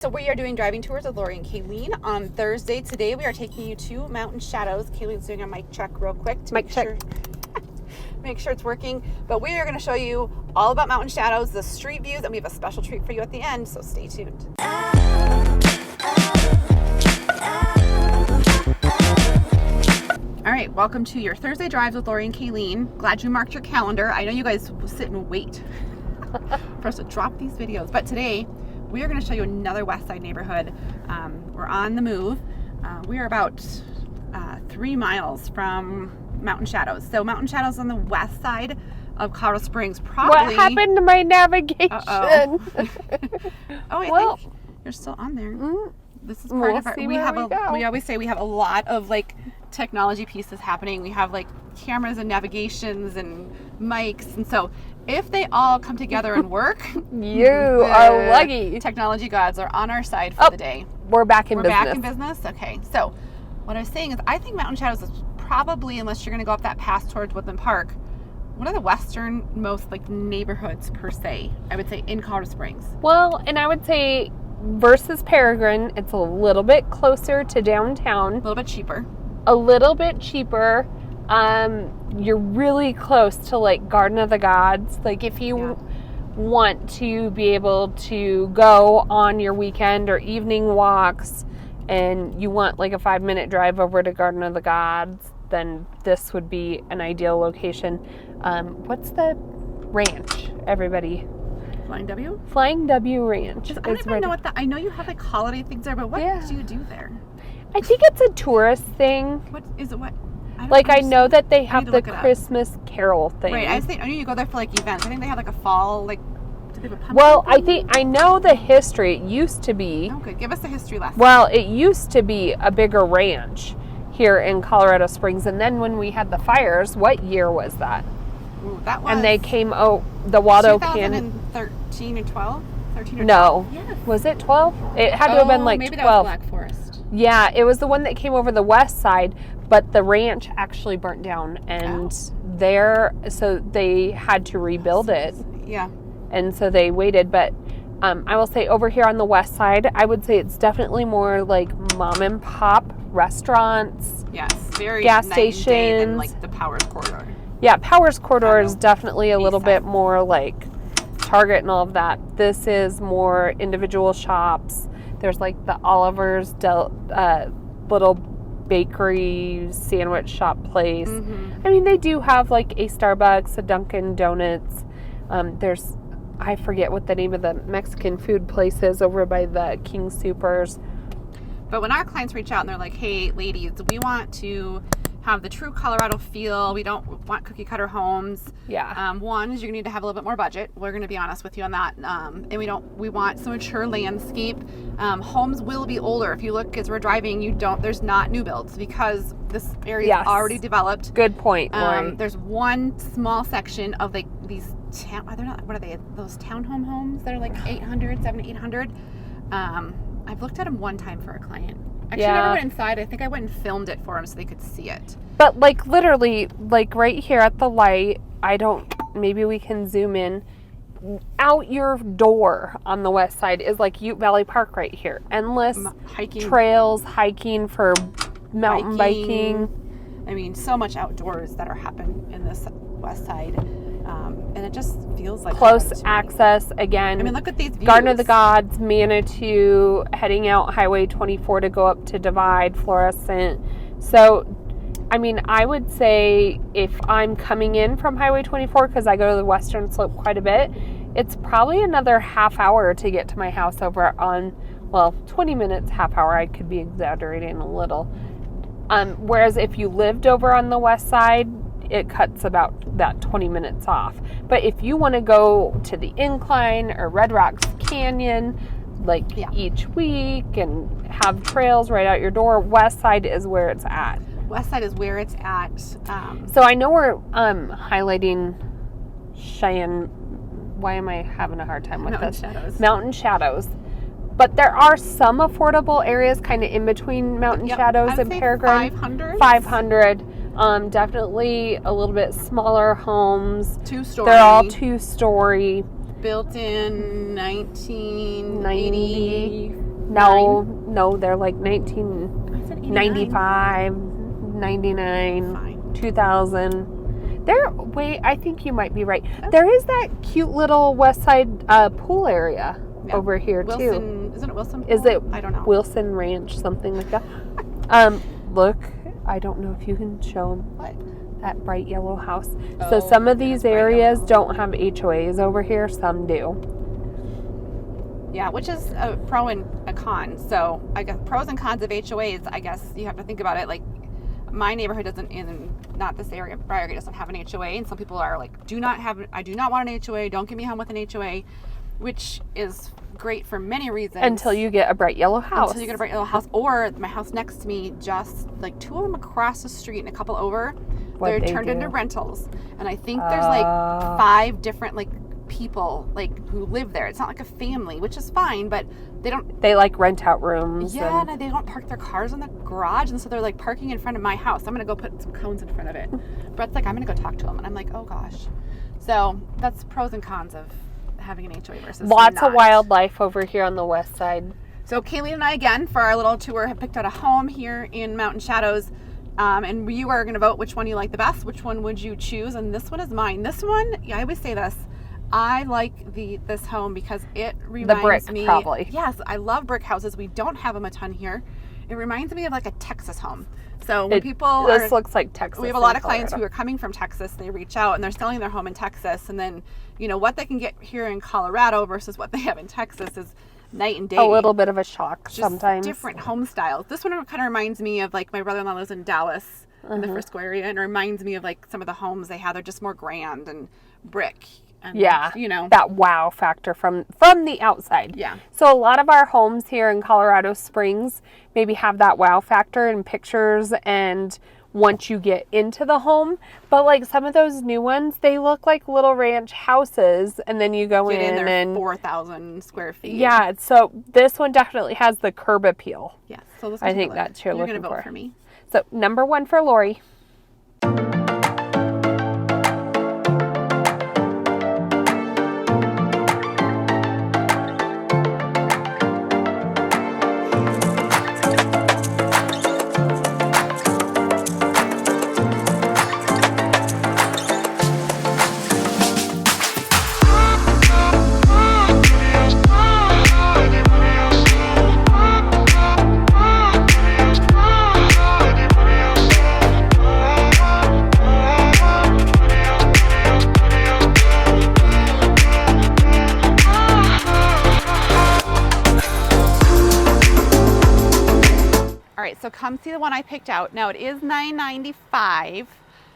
So we are doing driving tours with Laurie and Kalene on Thursday. Today we are taking you to Mountain Shadows. Kalene's doing a mic check real quick to make sure it's working. But we are going to show you all about Mountain Shadows, the street views, and we have a special treat for you at the end, so stay tuned. All right, welcome to your Thursday drives with Laurie and Kalene. Glad you marked your calendar. I know you guys will sit and wait for us to drop these videos, but today we are going to show you another west side neighborhood. We're on the move. We are about 3 miles from Mountain Shadows. So Mountain Shadows on the west side of Colorado Springs. Probably. What happened to my navigation? Oh, I think you're still on there. This is part of our. We always say we have a lot of like technology pieces happening. We have like cameras and navigations and mics, and so if they all come together and work, you are lucky. Technology gods are on our side for the day. We're back in business. We're back in business? Okay. So what I was saying is I think Mountain Shadows is probably, unless you're going to go up that pass towards Woodland Park, one of the westernmost like neighborhoods per se, I would say, in Colorado Springs. Well, and I would say versus Peregrine, it's a little bit closer to downtown. A little bit cheaper. You're really close to like Garden of the Gods. Like if you want to be able to go on your weekend or evening walks and you want like a 5-minute drive over to Garden of the Gods, then this would be an ideal location. What's the ranch, everybody? Flying W? Flying W Ranch. I don't even know what I know you have like holiday things there, but what do you do there? I think it's a tourist thing. What is it? What? I know that they have the Christmas Carol thing. Right, I knew you go there for like events. I think they have like a fall, like, do they have a pumpkin? Well, I know the history. It used to be. Okay, give us the history lesson. Well, it used to be a bigger ranch here in Colorado Springs. And then when we had the fires, what year was that? Ooh, that was. And they came out, the Waldo Canyon. 2013 or 12? 13 or 12? No. Yes. Was it 12? It had to have been like maybe 12. That was Black Forest. Yeah, it was the one that came over the west side, but the ranch actually burnt down, and so they had to rebuild it. Yeah. And so they waited, but I will say over here on the west side, I would say it's definitely more like mom and pop restaurants. Yes, very gas night and day than stations. like the Powers Corridor. Yeah, Powers Corridor is definitely a little bit more like Target and all of that. This is more individual shops. There's like the Oliver's little bakery sandwich shop place. Mm-hmm. I mean, they do have like a Starbucks, a Dunkin' Donuts. There's, I forget what the name of the Mexican food place is over by the King Supers. But when our clients reach out and they're like, hey, ladies, we want to have the true Colorado feel. We don't want cookie cutter homes. Yeah. One is you're gonna need to have a little bit more budget. We're gonna be honest with you on that. And we want some mature landscape. Homes will be older. If you look as we're driving, there's not new builds because this area is already developed. Good point, Laurie. There's one small section of like these what are they? Those townhome homes that are like 800. I've looked at them one time for a client. Actually, I never went inside. I think I went and filmed it for them so they could see it. But like literally, like right here at the light, maybe we can zoom in. Out your door on the west side is like Ute Valley Park right here. Endless trails, hiking for mountain biking. I mean, so much outdoors that are happening in this west side. And it just feels like close access again. I mean, look at these views. Garden of the Gods, Manitou, heading out Highway 24 to go up to Divide, Florissant. So, I mean, I would say if I'm coming in from Highway 24, because I go to the western slope quite a bit, it's probably another half hour to get to my house over on, 20 minutes, half hour. I could be exaggerating a little. Whereas if you lived over on the west side, it cuts about that 20 minutes off. But if you want to go to the Incline or Red Rocks Canyon, each week and have trails right out your door, west side is where it's at. West side is where it's at. So I know we're highlighting Cheyenne. Why am I having a hard time with this? Mountain Shadows. But there are some affordable areas kind of in between Mountain Shadows and Peregrine. 500. Definitely a little bit smaller homes. 2-story. They're all 2-story. Built in 1980. No, they're like I said 89. 1995, 99, Fine. 2000. I think you might be right. Oh. There is that cute little westside pool area over here too. Isn't it Wilson Pool? Is it? I don't know. Wilson Ranch, something like that. Look, I don't know if you can show them. What? That bright yellow house. So some of these areas don't have HOAs over here. Some do. Yeah, which is a pro and a con. So I guess pros and cons of HOAs, I guess you have to think about it. Like my neighborhood not this area, Briargate doesn't have an HOA. And some people are like, I do not want an HOA. Don't get me home with an HOA, which is great for many reasons. Until you get a bright yellow house. Or my house next to me, just like 2 of them across the street and a couple over, they're turned into rentals. And I think there's like 5 different like people like who live there. It's not like a family, which is fine, but they like rent out rooms. Yeah, and they don't park their cars in the garage, and so they're like parking in front of my house. I'm gonna go put some cones in front of it. Brett's like, I'm gonna go talk to them, and I'm like, oh gosh. So that's pros and cons of having an HOA versus lots of wildlife over here on the west side. So Kalene and I, again, for our little tour, have picked out a home here in Mountain Shadows, and you are going to vote which one you like the best. Which one would you choose? And this one is mine. This one, I always say this, I like this home because it reminds me. Probably. Yes, I love brick houses. We don't have them a ton here. It reminds me of like a Texas home. So when this looks like Texas. We have a lot of clients who are coming from Texas. They reach out and they're selling their home in Texas, and then what they can get here in Colorado versus what they have in Texas is night and day. A little bit of a shock just sometimes. Different home styles. This one kind of reminds me of like my brother-in-law lives in Dallas in the Frisco area, and it reminds me of like some of the homes they have. They're just more grand and brick. And, that wow factor from the outside. Yeah. So a lot of our homes here in Colorado Springs maybe have that wow factor in pictures and once you get into the home, but like some of those new ones, they look like little ranch houses, and then you go in there and 4,000 square feet. Yeah. So this one definitely has the curb appeal. Yes. So I think that's you're looking for. You're going to vote for me. So number 1 for Laurie. So come see the one I picked out. Now it is $995,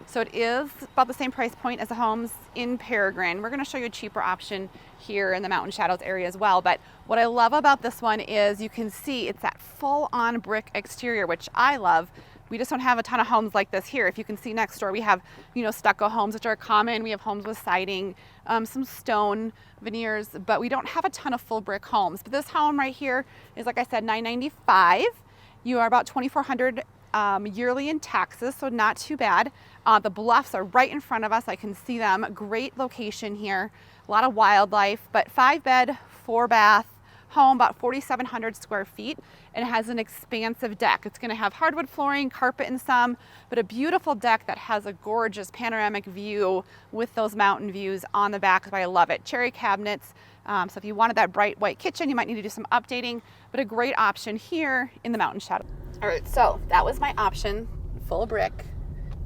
so it is about the same price point as the homes in Peregrine. We're going to show you a cheaper option here in the Mountain Shadows area as well. But what I love about this one is you can see it's that full-on brick exterior, which I love. We just don't have a ton of homes like this here. If you can see next door, we have stucco homes, which are common. We have homes with siding, some stone veneers, but we don't have a ton of full brick homes. But this home right here is, like I said, $995. You are about $2,400 yearly in taxes, so not too bad. The bluffs are right in front of us. I can see them. Great location here. A lot of wildlife, but 5-bed, 4-bath home, about 4,700 square feet, and it has an expansive deck. It's going to have hardwood flooring, carpet in some, but a beautiful deck that has a gorgeous panoramic view with those mountain views on the back. So I love it. Cherry cabinets. So if you wanted that bright white kitchen, you might need to do some updating, but a great option here in the Mountain Shadow. All right, so that was my option, full brick.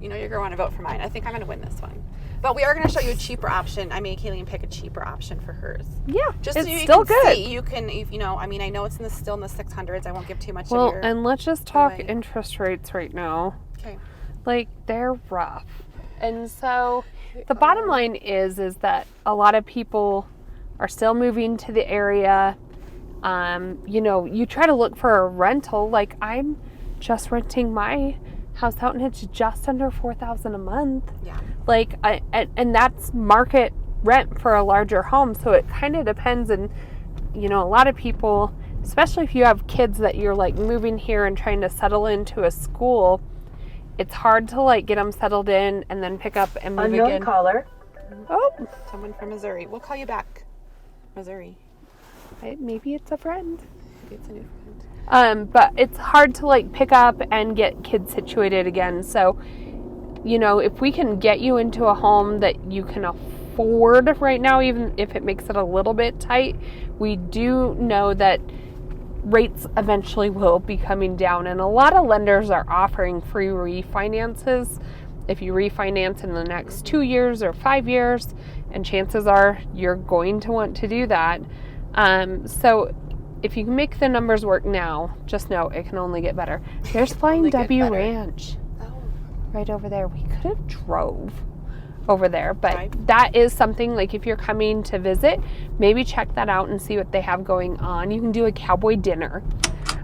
You're going to want to vote for mine. I think I'm going to win this one. But we are going to show you a cheaper option. I made Kalene pick a cheaper option for hers. Yeah, just it's so you still can good. See, you can, I know it's still in the 600s. I won't give too much. Well, and let's just talk interest rates right now. Okay. Like, they're rough. And so the bottom line is that a lot of people are still moving to the area. You try to look for a rental. Like, I'm just renting my house out and it's just under $4,000 a month. Yeah. Like, and that's market rent for a larger home. So it kind of depends. And, a lot of people, especially if you have kids that you're like moving here and trying to settle into a school, it's hard to like get them settled in and then pick up and move Unknown again. caller. Oh, someone from Missouri. We'll call you back. Missouri. Maybe it's a friend. It's a new friend. But it's hard to like pick up and get kids situated again. So, you know, if we can get you into a home that you can afford right now, even if it makes it a little bit tight, we do know that rates eventually will be coming down. And a lot of lenders are offering free refinances if you refinance in the next 2 years or 5 years, and chances are you're going to want to do that. So if you can make the numbers work now, just know it can only get better. There's Flying W Ranch right over there. We could have drove over there, but that is something, like if you're coming to visit, maybe check that out and see what they have going on. You can do a cowboy dinner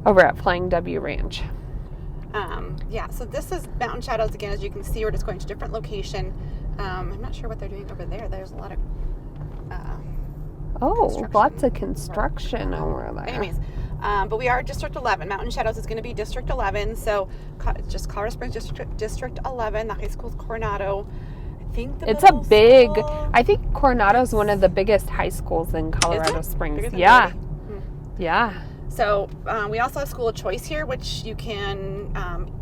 over at Flying W Ranch. Yeah, so this is Mountain Shadows again. As you can see, we're just going to a different location. I'm not sure what they're doing over there. There's a lot of lots of construction over there. Anyways, but we are District 11. Mountain Shadows is going to be District 11. So just Colorado Springs District 11. The high school's Coronado. I think Coronado is one of the biggest high schools in Colorado Springs. Yeah. Yeah. So we also have school of choice here, which you can,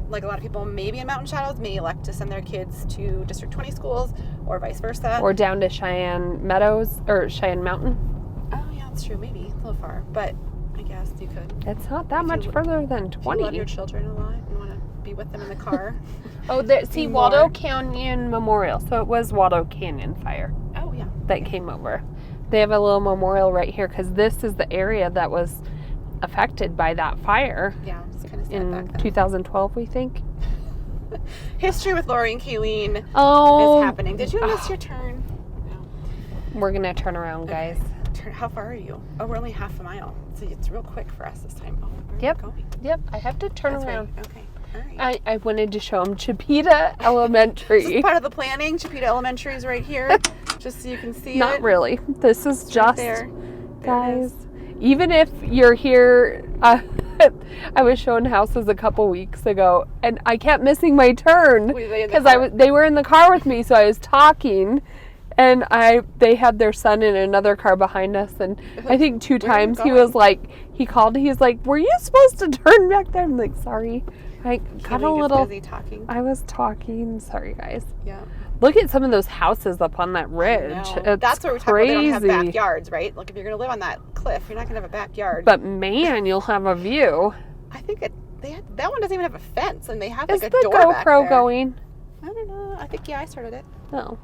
like a lot of people maybe in Mountain Shadows may elect to send their kids to District 20 schools or vice versa. Or down to Cheyenne Meadows or Cheyenne Mountain. Oh, yeah, that's true. Maybe a little far, but I guess you could. It's not that much further than 20. If you love your children a lot and want to be with them in the car. See, Waldo Canyon Memorial. So it was Waldo Canyon Fire. Oh, yeah. That came over. They have a little memorial right here because this is the area that was affected by that fire. Yeah, it's kind of sad in back then. 2012, we think. History with Laurie and Kalene is happening. Did you miss your turn? No. We're going to turn around, guys. How far are you? Oh, we're only half a mile. So it's real quick for us this time. Oh, where are you going? Yep, I have to turn around. Right. Okay. All right. I wanted to show them Chipeta Elementary. This is part of the planning. Chipeta Elementary is right here, just so you can see it. Not really. This is just, there. Guys, even if you're here, I was showing houses a couple weeks ago, and I kept missing my turn because they were in the car with me, so I was talking, and they had their son in another car behind us, and I think 2 times he called, he's like, "Were you supposed to turn back there?" I'm like, "Sorry." I got a little busy talking. I was talking. Sorry, guys. Yeah. Look at some of those houses up on that ridge. That's what we're talking about. They don't have backyards, right? Like if you're going to live on that cliff, you're not going to have a backyard. But man, you'll have a view. I think that one doesn't even have a fence, and they have like a door back there. Is the GoPro going? I don't know. I think I started it. Oh,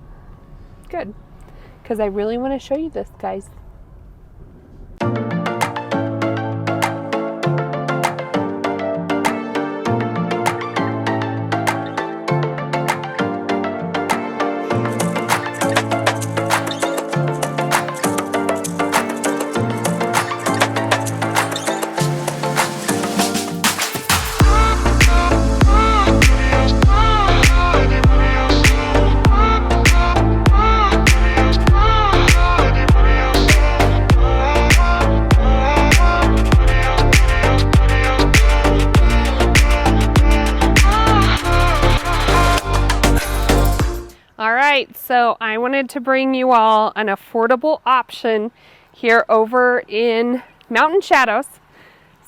good. Because I really want to show you this, guys. So I wanted to bring you all an affordable option here over in Mountain Shadows.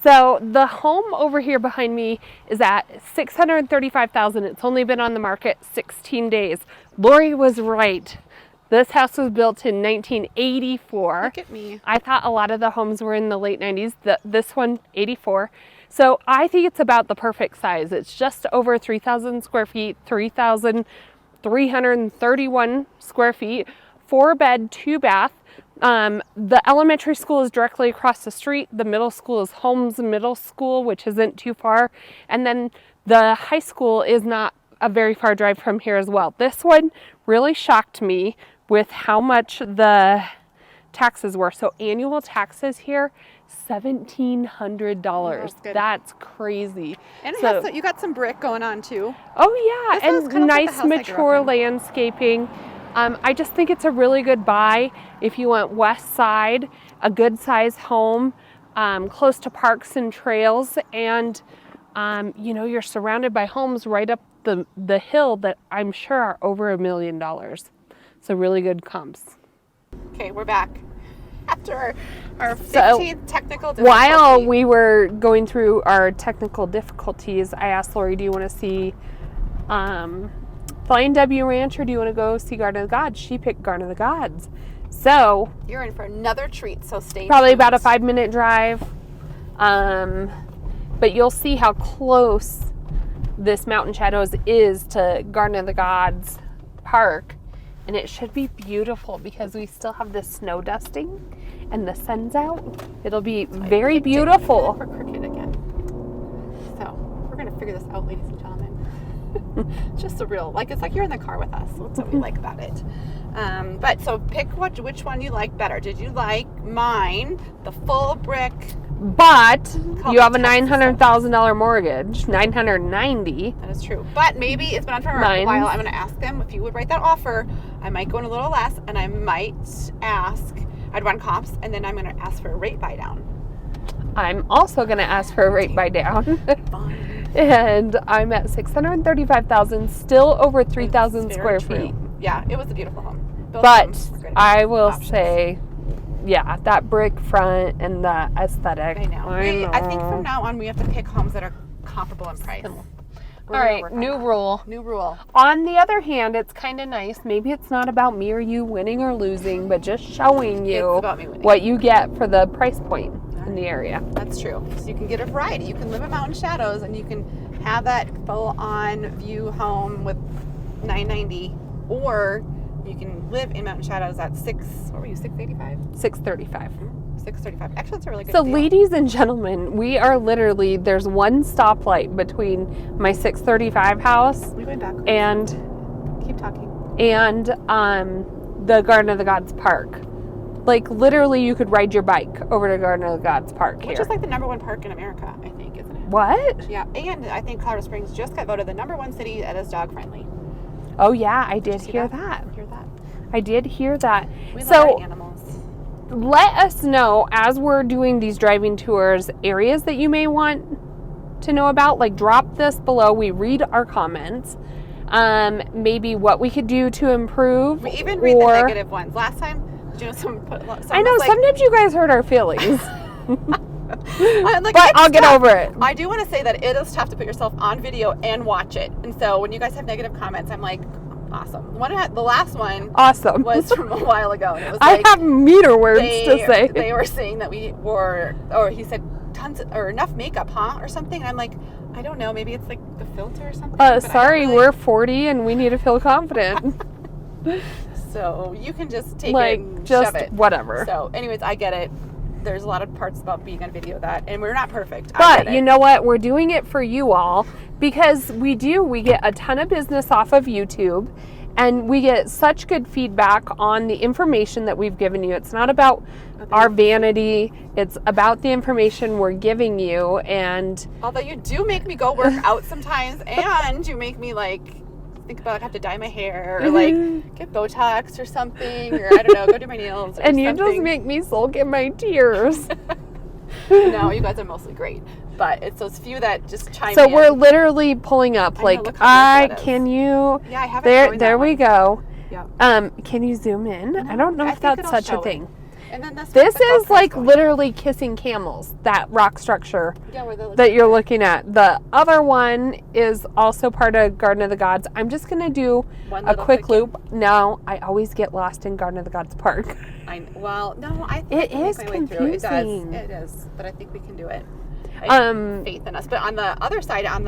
So the home over here behind me is at $635,000. It's only been on the market 16 days. Laurie was right. This house was built in 1984. Look at me. I thought a lot of the homes were in the late 90s. This one, 84. So I think it's about the perfect size. It's just over 3,000 square feet, 3,331 square feet, 4-bed, 2-bath. The elementary school is directly across the street. The middle school is Holmes Middle School, which isn't too far. And then the high school is not a very far drive from here as well. This one really shocked me with how much the taxes were. So annual taxes here, $1,700. That's crazy. And it has you got some brick going on too. Oh yeah, and nice mature landscaping. I just think it's a really good buy if you want west side, a good size home, close to parks and trails, and you know, you're surrounded by homes right up the hill that I'm sure are over $1 million. So really good comps. Okay, we're back. After our 15th technical difficulty. While we were going through our technical difficulties, I asked Laurie, do you want to see Flying W Ranch or do you want to go see Garden of the Gods? She picked Garden of the Gods. So you're in for another treat, so stay probably tuned. about a 5-minute drive. But you'll see how close this Mountain Shadows is to Garden of the Gods Park. And it should be beautiful because we still have the snow dusting and the sun's out. It'll be very beautiful. We're crooked again. So we're going to figure this out, ladies and gentlemen. Just surreal. It's like you're in the car with us. That's what we like about it. But so pick which one you like better. Did you like mine, the full brick? But you have a $900,000 mortgage, $990,000. That is true. But maybe it's been on for a while. I'm going to ask them if you would write that offer. I might go in a little less, and I might ask. I'd run comps, and then I'm going to ask for a rate buy down. I'm also going to ask for a rate buy down. And I'm at $635,000, still over 3,000 square feet. Yeah, it was a beautiful home. But I will say, yeah, that brick front and the aesthetic. I know. I think from now on we have to pick homes that are comparable in price. All right, new rule. New rule. On the other hand, it's kind of nice. Maybe it's not about me or you winning or losing, but just showing you what you get for the price point in the area. That's true. So you can get a variety. You can live in Mountain Shadows and you can have that full-on view home with $990, or you can live in Mountain Shadows at $635. $635. Actually, that's a really good deal. Ladies and gentlemen, we are literally, there's one stoplight between my 635 house and keep talking. And the Garden of the Gods Park. Literally you could ride your bike over to Garden of the Gods Park here. Which is the #1 park in America, I think, isn't it? What? Yeah, and I think Colorado Springs just got voted the #1 city that is dog friendly. Oh yeah, I did hear that. I did hear that. We love our animals. Let us know as we're doing these driving tours, areas that you may want to know about. Drop this below. We read our comments. Maybe what we could do to improve. We even read the negative ones. Last time, someone put. I know sometimes you guys hurt our feelings. But I'll get over it. I do want to say that it is tough to put yourself on video and watch it. And so when you guys have negative comments, I'm like, awesome. The last one awesome was from a while ago. And it was I have meter words to say. They were saying that we wore, or he said, tons or enough makeup, huh? Or something. And I'm like, I don't know. Maybe it's the filter or something. Sorry, we're 40 and we need to feel confident. So you can just take it and shove it. Whatever. So anyways, I get it. There's a lot of parts about being on video and we're not perfect. But you know what? We're doing it for you all because we get a ton of business off of YouTube and we get such good feedback on the information that we've given you. It's not about our vanity. It's about the information we're giving you. And although you do make me go work out sometimes and you make me think about I have to dye my hair or get Botox or something, or I don't know, go do my nails or and you just make me sulk in my tears. No, you guys are mostly great, but it's those few that just chime in. So we're literally pulling up can you? Yeah, I have it. There we go. Yeah. Can you zoom in? I don't know if that's such a thing. And then this is literally kissing camels, that rock structure that you're looking at. The other one is also part of Garden of the Gods. I'm just going to do a quick loop. No, I always get lost in Garden of the Gods Park. I think it is confusing. It is, but I think we can do it. I have faith in us. But on the other side, and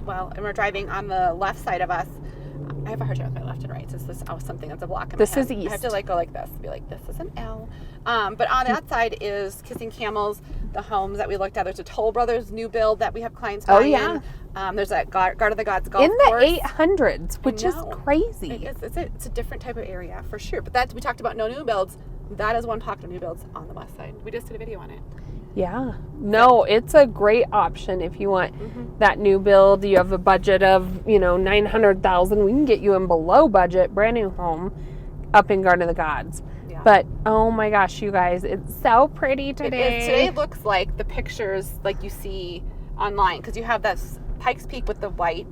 we're driving on the left side of us, I have a hard time with my left and right. So this is something that's a block in my head. This is east. I have to go like this and be like, this is an L. But on that side is Kissing Camels, the homes that we looked at. There's a Toll Brothers new build that we have clients buying in. There's that Garden of the Gods golf course. In the 800s, which is crazy. It's a different type of area for sure. But we talked about no new builds. That is one pocket of new builds on the west side. We just did a video on it. Yeah. No, it's a great option if you want that new build. You have a budget of, $900,000. We can get you in below budget, brand new home up in Garden of the Gods. Yeah. But oh my gosh, you guys, it's so pretty today. Today looks like the pictures like you see online, because you have that Pikes Peak with the white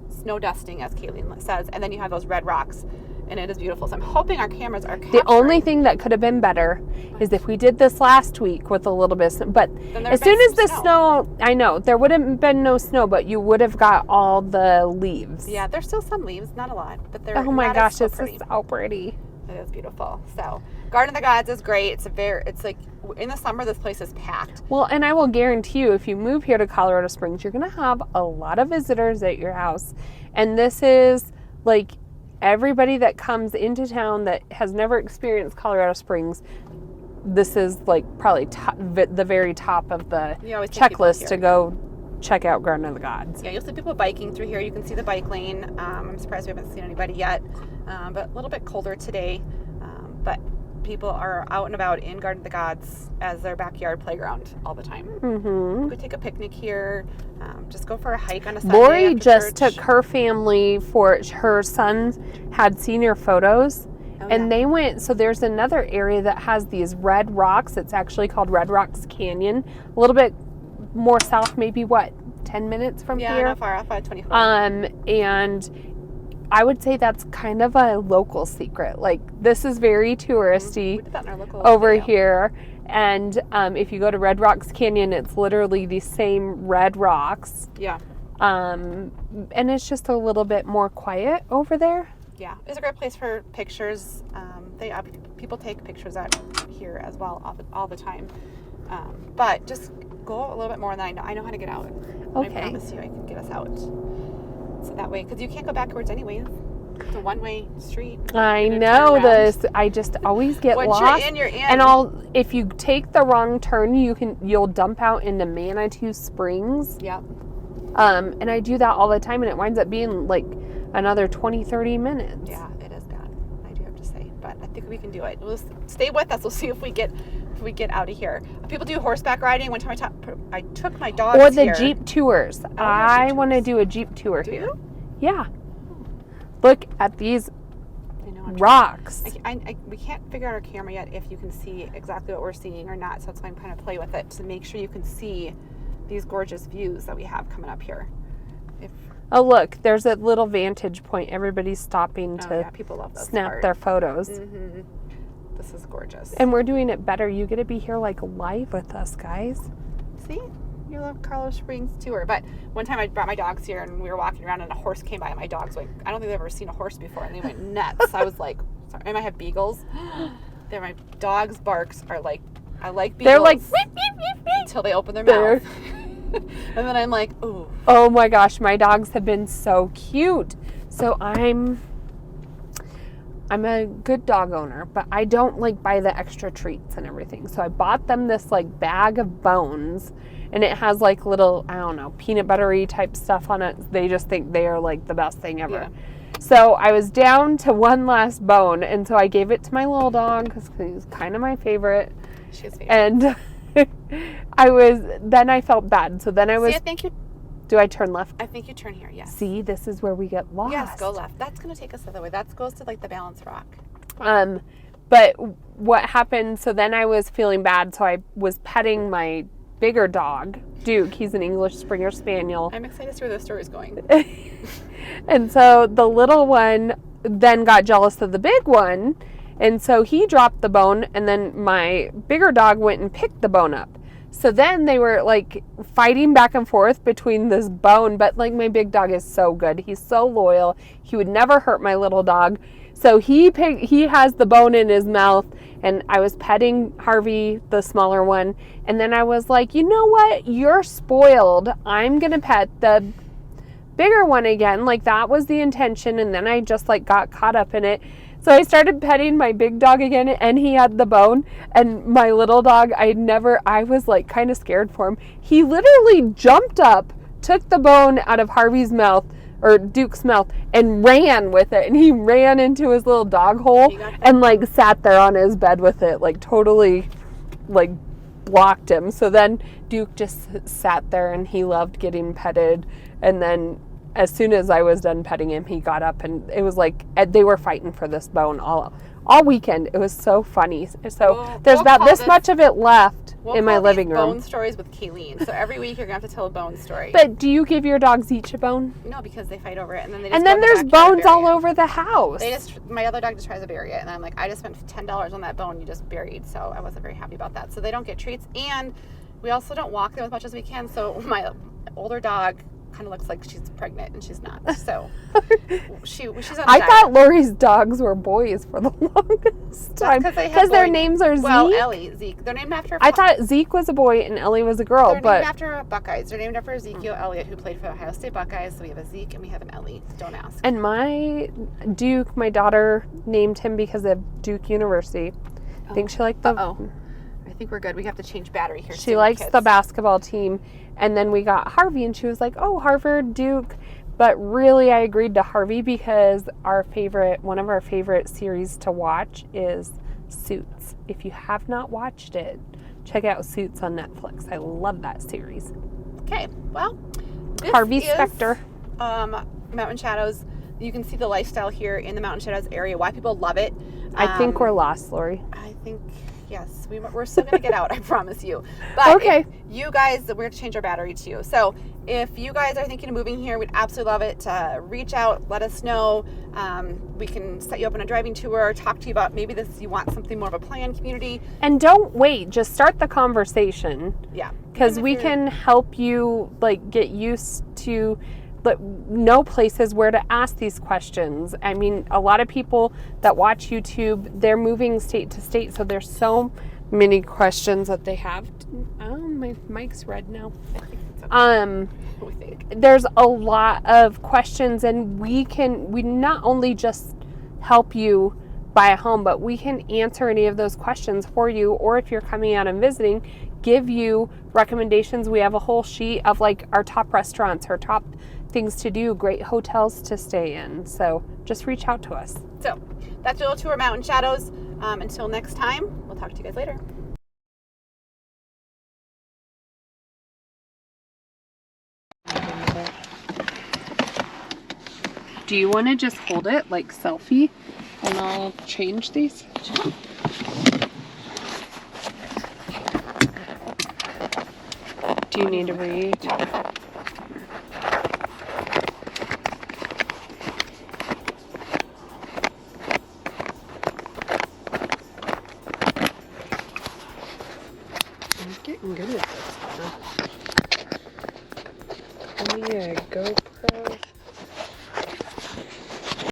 snow dusting, as Kalene says, and then you have those red rocks. and it is beautiful. So I'm hoping our cameras are capturing. The only thing that could have been better is if we did this last week with a little bit of snow. But as soon as the snow, I know, there would have been no snow, but you would have got all the leaves. Yeah, there's still some leaves, not a lot, but they're oh my not gosh, so this pretty. is so pretty. It is beautiful. So Garden of the Gods is great. It's like in the summer this place is packed. Well, and I will guarantee you, if you move here to Colorado Springs, you're going to have a lot of visitors at your house. And this is like everybody that comes into town that has never experienced Colorado Springs. This is like probably the very top of the checklist to go check out Garden of the Gods. Yeah, you'll see people biking through here. You can see the bike lane. I'm surprised we haven't seen anybody yet, but a little bit colder today. But people are out and about in Garden of the Gods as their backyard playground all the time. Mm-hmm. Go take a picnic here. Just go for a hike on a Sunday. Lori just took her family for her sons had senior photos. And they went, so there's another area that has these red rocks. It's actually called Red Rocks Canyon. A little bit more south, maybe 10 minutes from here? Yeah, not far off at 24. And I would say that's kind of a local secret. Like, this is very touristy we did that in our local over video. here. And if you go to Red Rocks Canyon, it's literally the same red rocks. Yeah. And it's just a little bit more quiet over there. Yeah, it's a great place for pictures. People take pictures out here as well all the time. But just go a little bit more than I know. I know how to get out. Okay. I promise you I can get us out. So that way, because you can't go backwards anyways. It's a one-way street. I know this. I just always get Once lost. you're in, you're in. And if you take the wrong turn, you'll dump out into Manitou Springs. Yep. And I do that all the time, and it winds up being like another 20, 30 minutes. Yeah, it is bad. I do have to say, but I think we can do it. We'll stay with us. We'll see if we get out of here. People do horseback riding. One time I took my dogs or the here. Jeep tours. I want to do a Jeep tour here. You? Yeah. Look at these rocks. We can't figure out our camera yet if you can see exactly what we're seeing or not. So that's why I'm trying to play with it to make sure you can see these gorgeous views that we have coming up here. Oh, look, there's a little vantage point. Everybody's stopping to people love this snap part. their photos. Mm-hmm. This is gorgeous. And we're doing it better. You get to be here like live with us, guys. See? You love Colorado Springs tour. But one time I brought my dogs here and we were walking around and a horse came by and my dogs went, I don't think they've ever seen a horse before, and they went nuts. I was like, sorry, and I have beagles. My dogs' barks are like, I like beagles. They're like, until they open their mouth. And then I'm like, ooh. Oh my gosh, my dogs have been so cute. So I'm a good dog owner, but I don't like buy the extra treats and everything. So I bought them this like bag of bones, and it has like little, I don't know, peanut buttery type stuff on it. They just think they are like the best thing ever. Yeah. So I was down to one last bone, and so I gave it to my little dog because he's kind of my favorite. She's favorite. And then I felt bad. So then I was. See, I think you. Do I turn left? I think you turn here, yes. See, this is where we get lost. Yes, go left. That's going to take us the other way. That goes to like the balance rock. But what happened, so then I was feeling bad, so I was petting my bigger dog, Duke. He's an English Springer Spaniel. I'm excited to see where the story's going. And so the little one then got jealous of the big one, and so he dropped the bone, and then my bigger dog went and picked the bone up. So then they were like fighting back and forth between this bone, but like my big dog is so good. He's so loyal. He would never hurt my little dog. So he has the bone in his mouth, and I was petting Harvey, the smaller one. And then I was like, you know what? You're spoiled. I'm going to pet the bigger one again. Like that was the intention. And then I just like got caught up in it. So I started petting my big dog again, and he had the bone, and my little dog, I was like kind of scared for him. He literally jumped up, took the bone out of Harvey's mouth, or Duke's mouth, and ran with it. And he ran into his little dog hole and like sat there on his bed with it, like totally like blocked him. So then Duke just sat there, and he loved getting petted. And then as soon as I was done petting him, he got up, and it was like they were fighting for this bone all weekend. It was so funny. So there's about this much of it left in my living room. Bone stories with Kalene. So every week you're gonna have to tell a bone story. But do you give your dogs each a bone? No, because they fight over it, and then there's bones all over the house. My other dog just tries to bury it, and I'm like, I just spent $10 on that bone you just buried, so I wasn't very happy about that. So they don't get treats, and we also don't walk them as much as we can. So my older dog kind of looks like she's pregnant, and she's not. So she's on a diet. I thought Laurie's dogs were boys for the longest time because their names are Zeke. Well, Ellie, Zeke. They're named after. I thought Zeke was a boy and Ellie was a girl. They're named after Buckeyes. They're named after Ezekiel Elliott, who played for the Ohio State Buckeyes. So we have a Zeke and we have an Ellie. Don't ask. And my Duke, my daughter named him because of Duke University. I think she liked the. I think we're good. We have to change battery here. She likes the basketball team. And then we got Harvey, and she was like, oh, Harvard, Duke. But really, I agreed to Harvey because one of our favorite series to watch is Suits. If you have not watched it, check out Suits on Netflix. I love that series. Okay, well, Harvey Specter. Mountain Shadows. You can see the lifestyle here in the Mountain Shadows area, why people love it. I think we're lost, Lori. I think, yes, we're still going to get out, I promise you. But okay. You guys, we're going to change our battery too. So if you guys are thinking of moving here, we'd absolutely love it to reach out, let us know. We can set you up on a driving tour, talk to you about maybe you want something more of a planned community. And don't wait, just start the conversation. Yeah. Because we can help you get used to know places where to ask these questions. I mean, a lot of people that watch YouTube, they're moving state to state, so there's so many questions that they have. Oh, my mic's red now. There's a lot of questions, and we not only just help you buy a home, but we can answer any of those questions for you, or if you're coming out and visiting, give you recommendations. We have a whole sheet of our top restaurants, our top things to do, great hotels to stay in. So just reach out to us. So that's your little tour of Mountain Shadows. Until next time, we'll talk to you guys later. Do you want to just hold it like selfie and I'll change these? Do you need to read? I'm getting good at this. I need a GoPro.